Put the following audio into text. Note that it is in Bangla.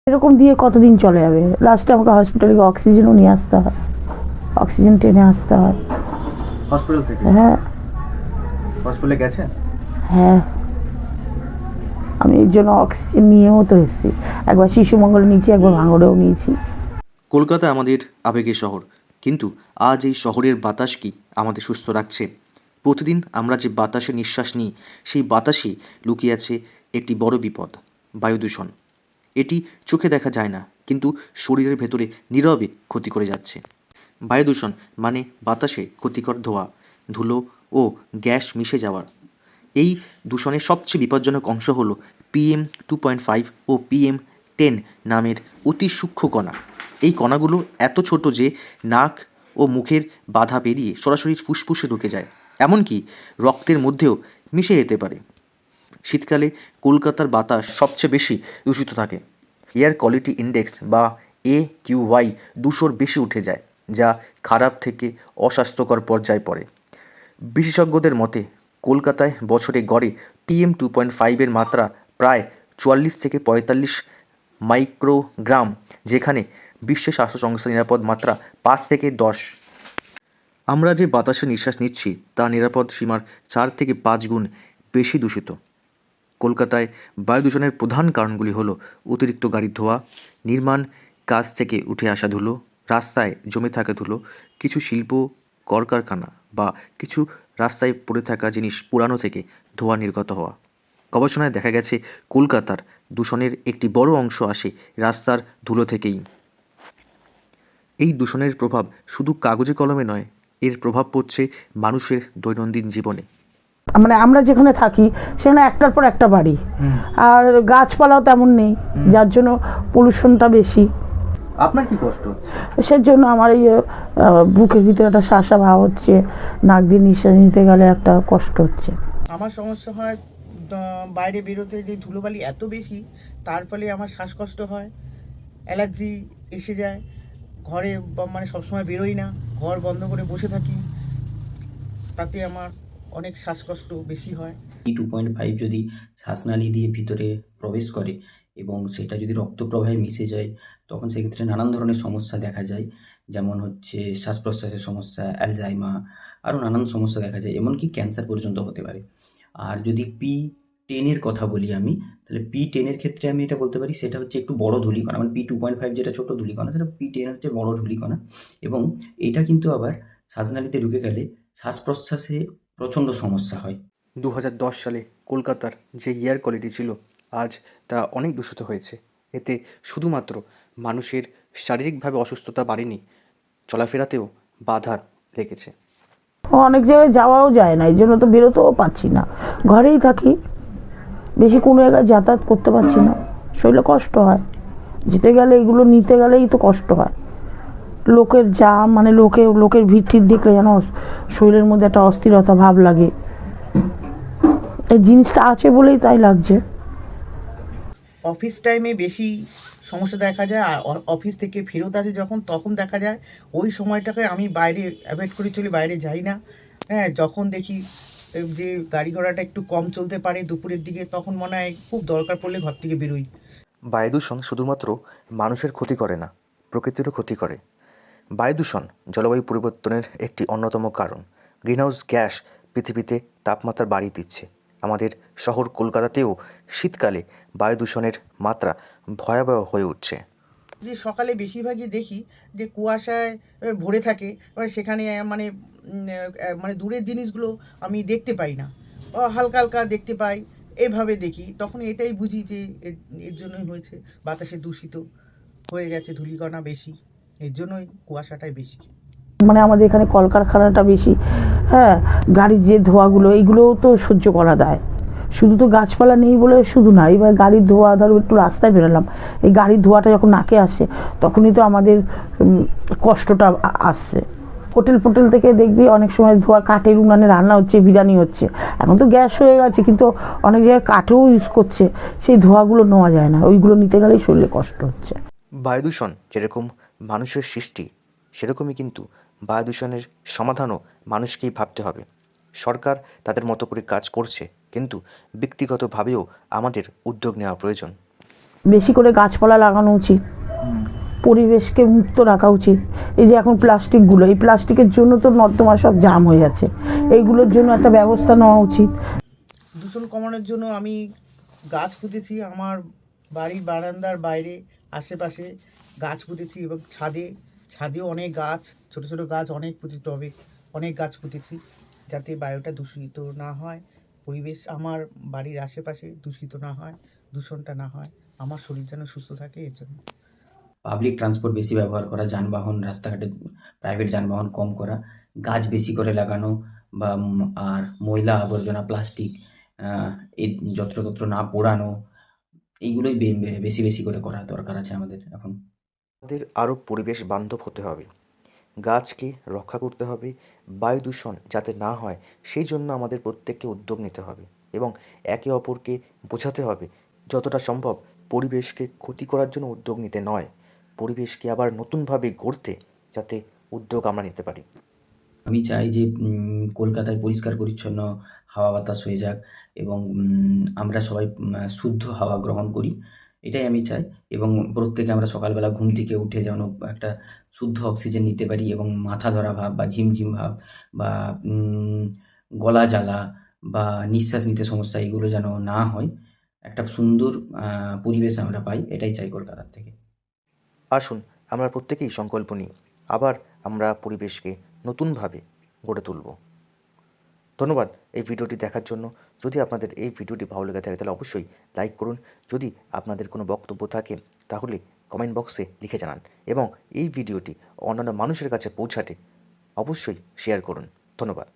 এরকম দিয়ে কতদিন চলে যাবে? লাস্টে আমাকে হসপিটালে অক্সিজেনও নিয়ে আসতে হয়, অক্সিজেন টেনে আসতে হয়। হসপিটাল থেকে? হ্যাঁ হসপিটালে গেছেন? হ্যাঁ, আমি এর জন্য অক্সিজেন নিয়েও তো এসেছি। একবার শিশু মঙ্গলে নিয়েছি, একবার ভাঙড়েও নিয়েছি। কলকাতা আমাদের আবেগের শহর, কিন্তু আজ এই শহরের বাতাস কি আমাদের সুস্থ রাখছে? প্রতিদিন আমরা যে বাতাসে নিঃশ্বাস নিই, সেই বাতাসে লুকিয়ে আছে একটি বড় বিপদ, বায়ু দূষণ। এটি চোখে দেখা যায় না, কিন্তু শরীরের ভেতরে নীরবে ক্ষতি করে যাচ্ছে। বায়ু দূষণ মানে বাতাসে ক্ষতিকর ধোঁয়া, ধুলো ও গ্যাস মিশে যাওয়ার। এই দূষণের সবচেয়ে বিপজ্জনক অংশ হলো PM2.5 ও PM10 নামের অতি সূক্ষ্ম কণা। এই কণাগুলো এত ছোট যে নাক ও মুখের বাধা পেরিয়ে সরাসরি ফুসফুসে ঢুকে যায়, এমনকি রক্তের মধ্যেও মিশে যেতে পারে। শীতকালে কলকাতার বাতাস সবচেয়ে বেশি দূষিত থাকে। এয়ার কোয়ালিটি ইন্ডেক্স বা AQI 200-র বেশি উঠে যায়, যা খারাপ থেকে অস্বাস্থ্যকর পর্যায়ে পড়ে। বিশেষজ্ঞদের মতে কলকাতায় বছরে গড়ে PM2.5-এর মাত্রা প্রায় 44 থেকে 45 মাইক্রোগ্রাম, যেখানে বিশ্ব স্বাস্থ্য সংস্থার নিরাপদ মাত্রা 5 থেকে 10। আমরা যে বাতাসে নিঃশ্বাস নিচ্ছি তা নিরাপদ সীমার 4 থেকে 5 গুণ বেশি দূষিত। কলকাতায় বায়ু দূষণের প্রধান কারণগুলি হলো অতিরিক্ত গাড়ির ধোঁয়া, নির্মাণ কাজ থেকে উঠে আসা ধুলো, রাস্তায় জমে থাকা ধুলো, কিছু শিল্প কলকারখানা বা কিছু রাস্তায় পড়ে থাকা জিনিস পুরানো থেকে ধোঁয়া নির্গত হওয়া। গবেষণায় দেখা গেছে কলকাতার দূষণের একটি বড় অংশ আসে রাস্তার ধুলো থেকেই। এই দূষণের প্রভাব শুধু কাগজে কলমে নয়, এর প্রভাব পড়ছে মানুষের দৈনন্দিন জীবনে। মানে আমরা যেখানে থাকি সেখানে একটার পর একটা বাড়ি, আর গাছপালাও তেমন নেই, যার জন্য পলিউশনটা বেশি। আপনার কি কষ্ট হচ্ছে? সেজন্য আমার এই বুকের ভিতরে একটা শাসা ভাব হচ্ছে, নাক দিয়ে নিঃশ্বাস নিতে গেলে একটা কষ্ট হচ্ছে। আমার সমস্যা হয় বাইরে বেরোতে যে ধুলোবালি এত বেশি, তার ফলে আমার শ্বাসকষ্ট হয়, অ্যালার্জি এসে যায়। ঘরে মানে সবসময় বেরোই না, ঘর বন্ধ করে বসে থাকি, তাতে আমার অনেক শ্বাসকষ্ট বেশি হয়। P2.5 যদি শ্বাসনালী দিয়ে ভিতরে প্রবেশ করে এবং সেটা যদি রক্ত প্রবাহে মিশে যায়, তখন সেক্ষেত্রে নানান ধরনের সমস্যা দেখা যায়। যেমন হচ্ছে শ্বাস প্রশ্বাসের সমস্যা, অ্যালজাইমার, আরও নানান সমস্যা দেখা যায়, এমনকি ক্যান্সার পর্যন্ত হতে পারে। আর যদি P10 কথা বলি আমি, তাহলে P10 ক্ষেত্রে আমি এটা বলতে পারি সেটা হচ্ছে একটু বড় ধূলিকণা। মানে P2.5 যেটা ছোট ধূলিকণা, সেটা P10 হচ্ছে বড় ধূলিকণা। এবং এটা কিন্তু আবার শ্বাসনালীতে ঢুকে গেলে শ্বাস প্রশ্বাসে প্রচণ্ড সমস্যা হয়। 2010 সালে কলকাতার যে এয়ার কোয়ালিটি ছিল, আজ তা অনেক দূষিত হয়েছে। এতে শুধুমাত্র মানুষের শারীরিকভাবে অসুস্থতা বাড়েনি, চলাফেরাতেও বাধা লেগেছে। অনেক জায়গায় যাওয়াও যায় না, এই জন্য তো বেরোতেও পারছি না, ঘরেই থাকি, বেশি কোনো জায়গায় যাতায়াত করতে পারছি না, শরীরে কষ্ট হয়। যেতে গেলে এগুলো নিতে গেলেই তো কষ্ট হয়। লোকের জাম, মানে লোকের ভিড় টিড় দেখলে যেন শরীরের মধ্যে একটা অস্থিরতা ভাব লাগে। এই জিনিসটা আছে বলেই তাই লাগছে। অফিস টাইমে বেশি সমস্যা দেখা যায়, আর অফিস থেকে ফেরত আসে যখন, তখন দেখা যায় ওই সময়টাকে আমি বাইরে অ্যাভয়েড করে চলি, বাইরে যাই না। হ্যাঁ, যখন দেখি যে গাড়ি ঘোড়াটা একটু কম চলতে পারে দুপুরের দিকে, তখন মনে হয় খুব দরকার পড়লে ঘর থেকে বেরোই। বায়ু দূষণ শুধুমাত্র মানুষের ক্ষতি করে না, প্রকৃতিরও ক্ষতি করে। বায়ু দূষণ জলবায়ু পরিবর্তনের একটি অন্যতম কারণ। গ্রিনহাউস গ্যাস পৃথিবীতে তাপমাত্রা বাড়িয়ে দিচ্ছে। আমাদের শহর কলকাতাতেও শীতকালে বায়ু দূষণের মাত্রা ভয়াবহ হয়ে উঠছে। যে সকালে বেশিরভাগই দেখি যে কুয়াশায় ভরে থাকে, এবার সেখানে মানে মানে দূরের জিনিসগুলো আমি দেখতে পাই না, হালকা হালকা দেখতে পাই, এভাবে দেখি, তখন এটাই বুঝি যে এর এর জন্যই হয়েছে, বাতাসে দূষিত হয়ে গেছে, ধূলিকণা বেশি, এর জন্যই কুয়াশাটাই বেশি। মানে আমাদের এখানে কলকারখানাটা বেশি। হ্যাঁ, গাড়ির যে ধোঁয়াগুলো এইগুলোও তো সহ্য করা দেয়। শুধু তো গাছপালা নেই বলে শুধু না, এবার গাড়ির ধোঁয়া, ধরো একটু রাস্তায় বেরোলাম, এই গাড়ির ধোঁয়াটা যখন নাকে আসে তখনই তো আমাদের কষ্টটা আসছে। হোটেল ফোটেল থেকে দেখবি অনেক সময় ধোঁয়া, কাঠের উনানে রান্না হচ্ছে, বিরিয়ানি হচ্ছে। এখন তো গ্যাস হয়ে গেছে, কিন্তু অনেক জায়গায় কাঠেও ইউজ করছে, সেই ধোঁয়াগুলো নেওয়া যায় না, ওইগুলো নিতে গেলেই শরীরে কষ্ট হচ্ছে। বায়ু দূষণ যেরকম মানুষের সৃষ্টি, সেরকমই কিন্তু বায়ু দূষণের সমাধানও মানুষকেই ভাবতে হবে। সরকার তাদের মতো করে কাজ করছে, কিন্তু ব্যক্তিগতভাবেও আমাদের উদ্যোগ নেওয়া প্রয়োজন। বেশি করে গাছপালা লাগানো উচিত, পরিবেশকে মুক্ত রাখা উচিত। এই যে এখন প্লাস্টিকগুলো, এই প্লাস্টিকের জন্য তো নর্দমা সব জাম হয়ে যাচ্ছে, এইগুলোর জন্য একটা ব্যবস্থা নেওয়া উচিত। দূষণ কমানোর জন্য আমি গাছ পুঁতেছি আমার বাড়ির বারান্দার বাইরে আশেপাশে গাছ পুঁতেছি, এবং ছাদেও অনেক গাছ, ছোট ছোট গাছ অনেক পুঁতেছি, টবে অনেক গাছ পুঁতেছি, যাতে বায়ুটা দূষিত না হয়, পরিবেশ আমার বাড়ির আশেপাশে দূষিত না হয়, দূষণটা না হয়, আমার শরীর যেন সুস্থ থাকে এর জন্য। পাবলিক ট্রান্সপোর্ট বেশি ব্যবহার করা, যানবাহন রাস্তাঘাটে প্রাইভেট যানবাহন কম করা, গাছ বেশি করে লাগানো, বা আর ময়লা আবর্জনা প্লাস্টিক এই যত্রতত্র না পোড়ানো, এইগুলোই বেশি বেশি করে করা দরকার আছে আমাদের এখন। আমাদের আরও পরিবেশ বান্ধব হতে হবে, গাছকে রক্ষা করতে হবে, বায়ু দূষণ যাতে না হয় সেই জন্য আমাদের প্রত্যেককে উদ্যোগ নিতে হবে এবং একে অপরকে বোঝাতে হবে যতটা সম্ভব পরিবেশকে ক্ষতি করার জন্য উদ্যোগ নিতে নয়, পরিবেশকে আবার নতুনভাবে গড়তে যাতে উদ্যোগ আমরা নিতে পারি। আমি চাই যে কলকাতায় পরিষ্কার পরিচ্ছন্ন হাওয়া বাতাস হয়ে যাক, এবং আমরা সবাই শুদ্ধ হাওয়া গ্রহণ করি, এটাই আমি চাই। এবং প্রত্যেকে আমরা সকালবেলা ঘুম থেকে উঠে যেন একটা শুদ্ধ অক্সিজেন নিতে পারি, এবং মাথা ধরা ভাব বা ঝিমঝিম ভাব বা গলা জ্বালা বা নিঃশ্বাস নিতে সমস্যা, এগুলো যেন না হয়, একটা সুন্দর পরিবেশ আমরা পাই, এটাই চাই কলকাতার থেকে। আসুন আমরা প্রত্যেকেই সংকল্প নিই, আবার আমরা পরিবেশকে নতুনভাবে গড়ে তুলব। ধন্যবাদ এই ভিডিওটি দেখার জন্য। যদি আপনাদের এই ভিডিওটি ভালো লেগে থাকে তাহলে অবশ্যই লাইক করুন। যদি আপনাদের কোনো বক্তব্য থাকে তাহলে কমেন্ট বক্সে লিখে জানান এবং এই ভিডিওটি অন্যান্য মানুষের কাছে পৌঁছাতে অবশ্যই শেয়ার করুন। ধন্যবাদ।